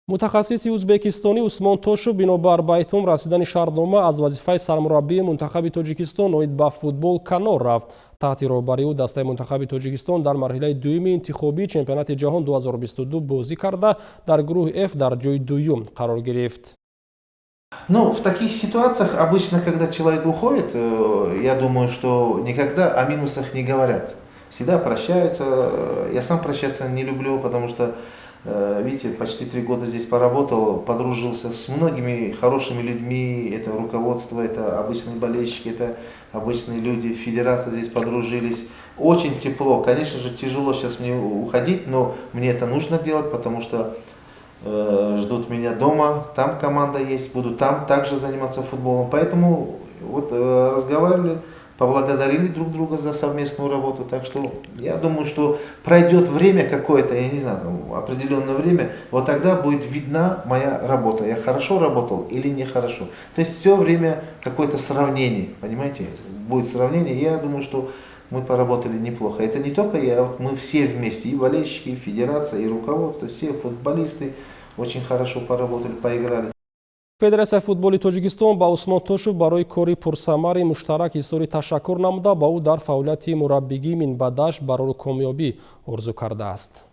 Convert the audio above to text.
متخصص ازبکستانی عثمان توشو بنابر با اتمام رسیدن شرطنامه از وظیفه سرمربی منتخب تاجیکستان نوید به فوتبال کنار رفت. تحت راهبری او دسته منتخب تاجیکستان در مرحله دوم انتخابی چمپیونات جهان 2022 بازی کرده در گروه F در جای دوم قرار گرفت. Ну, в таких ситуациях обычно, когда человек уходит, я думаю, что никогда о минусах не говорят. Всегда прощаются. Я сам прощаться не люблю, потому что, видите, почти 3 года здесь поработал, подружился с многими хорошими людьми. Это руководство, это обычные болельщики, это обычные люди. Федерация здесь подружились. Очень тепло. Конечно же, тяжело сейчас мне уходить, но мне это нужно делать, потому что ждут меня дома, там команда есть, буду там также заниматься футболом. Поэтому вот разговаривали, поблагодарили друг друга за совместную работу. Так что я думаю, что пройдет время какое-то, я не знаю, определенное время, вот тогда будет видна моя работа. Я хорошо работал или нехорошо. То есть все время какое-то сравнение, понимаете? Будет сравнение, я думаю, что мы поработали неплохо. Это не только я, мы все вместе, и болельщики, и федерация, и руководство, все футболисты очень хорошо поработали, поиграли. Федерация футболи Тоҷикистон ба Усмон Тошев барои кори пурсамари муштарак изҳори ташаккур намуда ба ӯ дар фаъолияти мураббигии минбаъдаш барори комёбӣ орзу кардааст.